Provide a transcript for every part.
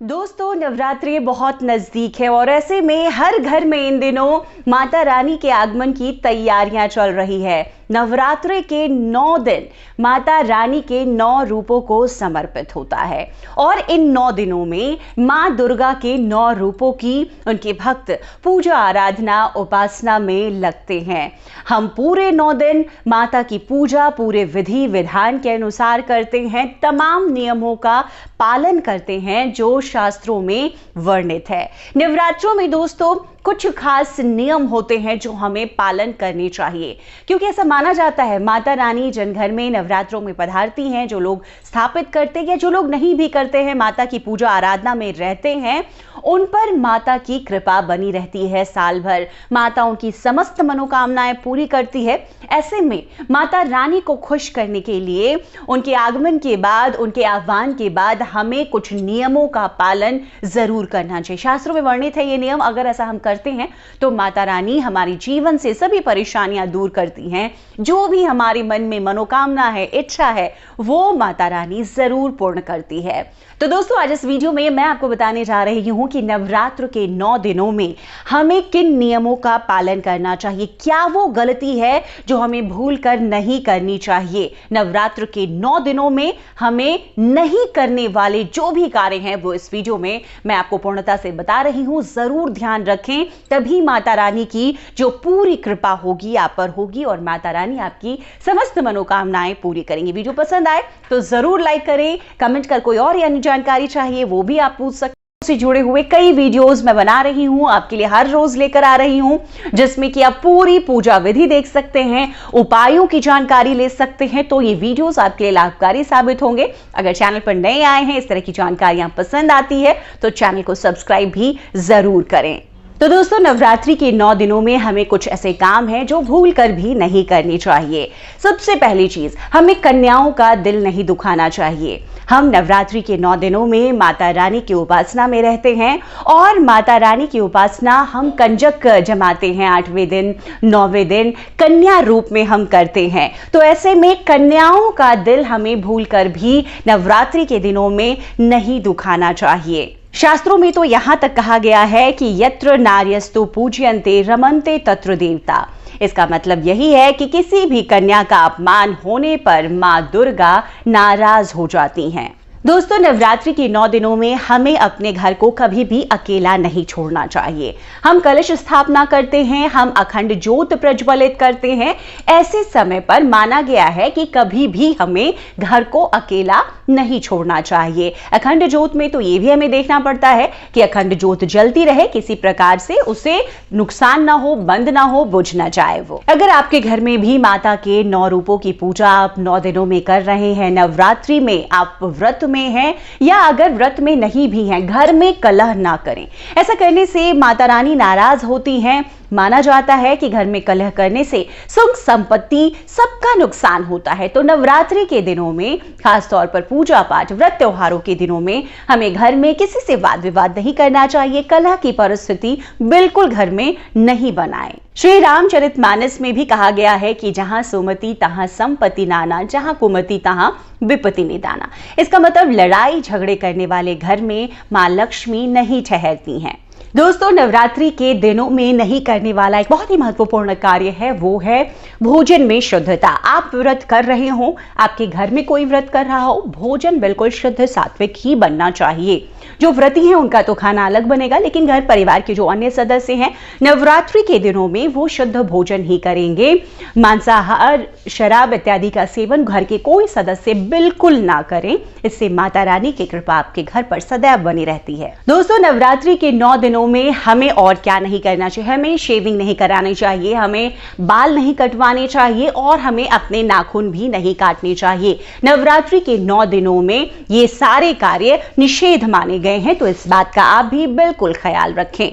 दोस्तों, नवरात्रि बहुत नजदीक है और ऐसे में हर घर में इन दिनों माता रानी के आगमन की तैयारियां चल रही है। नवरात्रि के 9 दिन माता रानी के 9 रूपों को समर्पित होता है और इन 9 दिनों में मां दुर्गा के 9 रूपों की उनके भक्त पूजा आराधना उपासना में लगते हैं। हम पूरे 9 दिन माता की पूजा पूरे विधि विधान के अनुसार करते हैं, तमाम नियमों का पालन करते हैं जो शास्त्रों में वर्णित है। नवरात्रों में दोस्तों कुछ खास नियम होते हैं जो हमें पालन करने चाहिए, क्योंकि ऐसा माना जाता है माता रानी जिन घर में नवरात्रों में पधारती हैं, जो लोग स्थापित करते हैं या जो लोग नहीं भी करते हैं, माता की पूजा आराधना में रहते हैं, उन पर माता की कृपा बनी रहती है साल भर। माता उनकी समस्त मनोकामनाएं पूरी करती है। ऐसे में माता रानी को खुश करने के लिए उनके आगमन के बाद, उनके आह्वान के बाद हमें कुछ नियमों का पालन जरूर करना चाहिए। शास्त्रों में वर्णित है ये नियम, अगर ऐसा हम करते हैं तो माता रानी हमारे जीवन से सभी परेशानियां दूर करती हैं। जो भी हमारे मन में मनोकामना है, इच्छा है, वो माता रानी जरूर पूर्ण करती है। तो दोस्तों, आज इस वीडियो में मैं आपको बताने जा रही हूं कि नवरात्र के 9 दिनों में हमें किन नियमों का पालन करना चाहिए, क्या वो गलती है जो हमें भूल कर नहीं करनी चाहिए। नवरात्र के 9 दिनों में हमें नहीं करने वाले जो भी कार्य हैं वो इस वीडियो में मैं आपको पूर्णता से बता रही हूं। जरूर ध्यान रखें, तभी माता रानी की जो पूरी कृपा होगी आप पर होगी और माता रानी आपकी समस्त मनोकामनाएं पूरी करेंगी। वीडियो पसंद आए तो जरूर लाइक करें, कमेंट कर कोई और अन्य जानकारी चाहिए वो भी आप पूछ सकते हैं। से जुड़े हुए कई वीडियोस मैं बना रही हूं, आपके लिए हर रोज लेकर आ रही हूं, जिसमें कि आप पूरी पूजा विधि देख सकते हैं, उपायों की जानकारी ले सकते हैं। तो ये वीडियोस आपके लिए लाभकारी साबित होंगे। अगर चैनल पर नए आए हैं, इस तरह की जानकारियां पसंद आती है तो चैनल को सब्सक्राइब भी जरूर करें। तो दोस्तों, नवरात्रि के 9 दिनों में हमें कुछ ऐसे काम हैं जो भूल कर भी नहीं करनी चाहिए। सबसे पहली चीज, हमें कन्याओं का दिल नहीं दुखाना चाहिए। हम नवरात्रि के 9 दिनों में माता रानी की उपासना में रहते हैं और माता रानी की उपासना हम कंजक जमाते हैं 8वें दिन 9वें दिन कन्या रूप में हम करते हैं। तो ऐसे में कन्याओं का दिल हमें भूल कर भी नवरात्रि के दिनों में नहीं दुखाना चाहिए। शास्त्रों में तो यहां तक कहा गया है कि यत्र नार्यस्तु पूज्यन्ते रमन्ते तत्र देवता। इसका मतलब यही है कि किसी भी कन्या का अपमान होने पर मां दुर्गा नाराज हो जाती हैं। दोस्तों, नवरात्रि के 9 दिनों में हमें अपने घर को कभी भी अकेला नहीं छोड़ना चाहिए। हम कलश स्थापना करते हैं, हम अखंड ज्योत प्रज्वलित करते हैं। ऐसे समय पर माना गया है कि कभी भी हमें घर को अकेला नहीं छोड़ना चाहिए। अखंड ज्योत में तो ये भी हमें देखना पड़ता है कि अखंड ज्योत जलती रहे, किसी प्रकार से उसे नुकसान ना हो, बंद ना हो, बुझ ना जाए वो। अगर आपके घर में भी माता के 9 रूपों की पूजा आप 9 दिनों में कर रहे हैं, नवरात्रि में आप व्रत में हैं या अगर व्रत में नहीं भी हैं, घर में कलह ना करें। ऐसा करने से माता रानी नाराज होती हैं। माना जाता है कि घर में कलह करने से सुख संपत्ति सबका नुकसान होता है। तो नवरात्रि के दिनों में, खास तौर पर पूजा पाठ व्रत त्योहारों के दिनों में, हमें घर में किसी से वाद विवाद नहीं करना चाहिए। कलह की परिस्थिति बिल्कुल घर में नहीं बनाएं। श्री रामचरितमानस में भी कहा गया है कि जहां सुमति तहां संपत्ति नाना, जहां कुमति तहां विपत्ति निदाना। इसका मतलब लड़ाई झगड़े करने वाले घर में मां लक्ष्मी नहीं ठहरती हैं। दोस्तों, नवरात्रि के दिनों में नहीं करने वाला एक बहुत ही महत्वपूर्ण कार्य है, वो है भोजन में शुद्धता। आप व्रत कर रहे हो, आपके घर में कोई व्रत कर रहा हो, भोजन बिल्कुल शुद्ध सात्विक ही बनना चाहिए। जो व्रती हैं उनका तो खाना अलग बनेगा, लेकिन घर परिवार के जो अन्य सदस्य हैं नवरात्रि के दिनों में वो शुद्ध भोजन ही करेंगे। मांसाहार, शराब इत्यादि का सेवन घर के कोई सदस्य बिल्कुल ना करें। इससे माता रानी की कृपा आपके घर पर सदैव बनी रहती है। दोस्तों, नवरात्रि के 9 दिनों में हमें और क्या नहीं करना चाहिए। हमें शेविंग नहीं करानी चाहिए, हमें बाल नहीं कटवाने चाहिए और हमें अपने नाखून भी नहीं काटने चाहिए। नवरात्रि के 9 दिनों में ये सारे कार्य निषेध माने गए हैं, तो इस बात का आप भी बिल्कुल ख्याल रखें।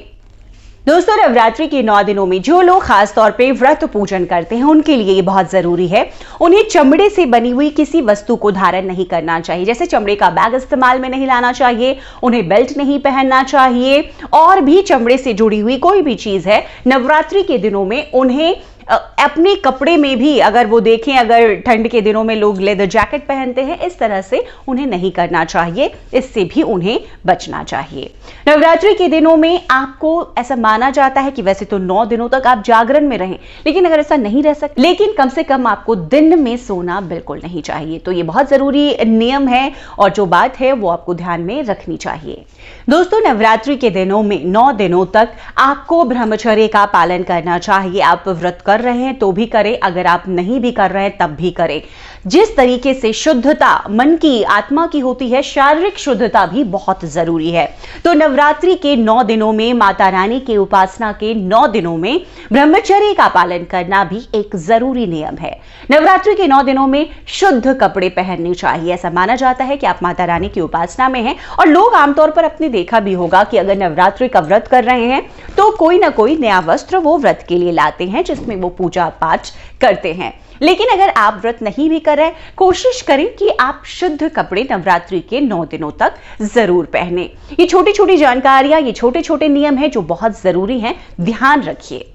दोस्तों, नवरात्रि के 9 दिनों में जो लोग खास तौर पे व्रत पूजन करते हैं उनके लिए ये बहुत जरूरी है, उन्हें चमड़े से बनी हुई किसी वस्तु को धारण नहीं करना चाहिए। जैसे चमड़े का बैग इस्तेमाल में नहीं लाना चाहिए, उन्हें बेल्ट नहीं पहनना चाहिए और भी चमड़े से जुड़ी हुई कोई भी चीज है नवरात्रि के दिनों में उन्हें अपने कपड़े में भी अगर वो देखें, अगर ठंड के दिनों में लोग लेदर जैकेट पहनते हैं, इस तरह से उन्हें नहीं करना चाहिए, इससे भी उन्हें बचना चाहिए। नवरात्रि के दिनों में आपको ऐसा माना जाता है कि वैसे तो 9 दिनों तक आप जागरण में रहें, लेकिन अगर ऐसा नहीं रह सकते, लेकिन कम से कम आपको दिन में सोना बिल्कुल नहीं चाहिए। तो ये बहुत जरूरी नियम है और जो बात है वो आपको ध्यान में रखनी चाहिए। दोस्तों, नवरात्रि के दिनों में 9 दिनों तक आपको ब्रह्मचर्य का पालन करना चाहिए। आप व्रत कर रहे हैं तो भी करें, अगर आप नहीं भी कर रहे हैं तब भी करें। जिस तरीके से शुद्धता मन की, आत्मा की होती है, शारीरिक शुद्धता भी बहुत जरूरी है। तो नवरात्रि के 9 दिनों में, माता रानी की उपासना के 9 दिनों में ब्रह्मचर्य का पालन करना भी एक जरूरी नियम है। नवरात्रि के 9 दिनों में शुद्ध कपड़े पहनने चाहिए। ऐसा माना जाता है कि आप माता रानी की उपासना में हैं, और लोग आमतौर पर अपने देखा भी होगा कि अगर नवरात्रि का व्रत कर रहे हैं तो कोई ना कोई नया वस्त्र वो व्रत के लिए लाते हैं, जिसमें वो पूजा पाठ करते हैं। लेकिन अगर आप व्रत नहीं भी कर रहे, कोशिश करें कि आप शुद्ध कपड़े नवरात्रि के 9 दिनों तक जरूर पहने। ये छोटी छोटी जानकारियां, ये छोटे छोटे नियम हैं जो बहुत जरूरी हैं, ध्यान रखिए।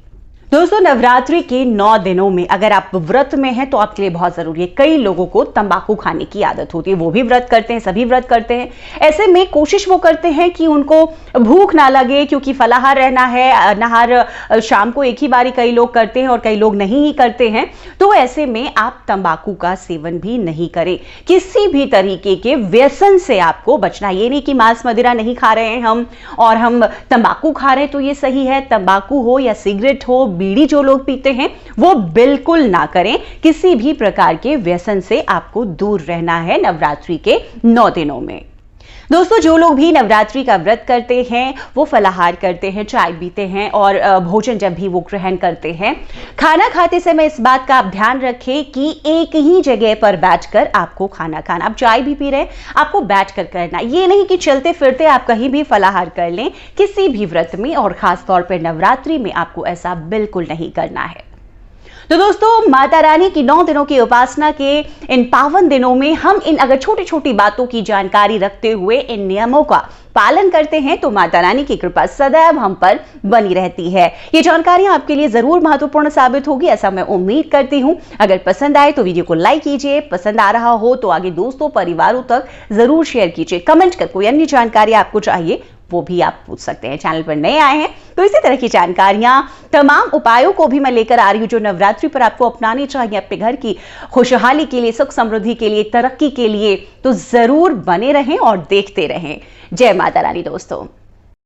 दोस्तों, नवरात्रि के 9 दिनों में अगर आप व्रत में हैं तो आपके लिए बहुत जरूरी है। कई लोगों को तंबाकू खाने की आदत होती है, वो भी व्रत करते हैं, सभी व्रत करते हैं। ऐसे में कोशिश वो करते हैं कि उनको भूख ना लगे, क्योंकि फलाहार रहना है, नहार शाम को एक ही बारी कई लोग करते हैं और कई लोग नहीं ही करते हैं। तो ऐसे में आप तंबाकू का सेवन भी नहीं करें। किसी भी तरीके के व्यसन से आपको बचना। ये नहीं कि मांस मदिरा नहीं खा रहे हैं हम और हम तंबाकू खा रहे हैं तो ये सही है। तंबाकू हो या सिगरेट हो, बीड़ी जो लोग पीते हैं, वो बिल्कुल ना करें। किसी भी प्रकार के व्यसन से आपको दूर रहना है नवरात्रि के 9 दिनों में। दोस्तों, जो लोग भी नवरात्रि का व्रत करते हैं वो फलाहार करते हैं, चाय पीते हैं और भोजन जब भी वो ग्रहण करते हैं, खाना खाते समय इस बात का आप ध्यान रखें कि एक ही जगह पर बैठकर आपको खाना खाना। आप चाय भी पी रहे हैं, आपको बैठकर करना। ये नहीं कि चलते फिरते आप कहीं भी फलाहार कर लें। किसी भी व्रत में और खासतौर पर नवरात्रि में आपको ऐसा बिल्कुल नहीं करना है। तो दोस्तों, माता रानी की 9 दिनों की उपासना के इन पावन दिनों में हम इन अगर छोटी छोटी बातों की जानकारी रखते हुए इन नियमों का पालन करते हैं तो माता रानी की कृपा सदैव हम पर बनी रहती है। ये जानकारियां आपके लिए जरूर महत्वपूर्ण साबित होगी, ऐसा मैं उम्मीद करती हूं। अगर पसंद आए तो वीडियो को लाइक कीजिए, पसंद आ रहा हो तो आगे दोस्तों परिवारों तक जरूर शेयर कीजिए। कमेंट कर कोई अन्य जानकारी आपको चाहिए वो भी आप पूछ सकते हैं। चैनल पर नए आए हैं तो इसी तरह की जानकारियां, तमाम उपायों को भी मैं लेकर आ रही हूं जो नवरात्रि पर आपको अपनाने चाहिए अपने घर की खुशहाली के लिए, सुख समृद्धि के लिए, तरक्की के लिए। तो जरूर बने रहें और देखते रहें। जय माता रानी दोस्तों।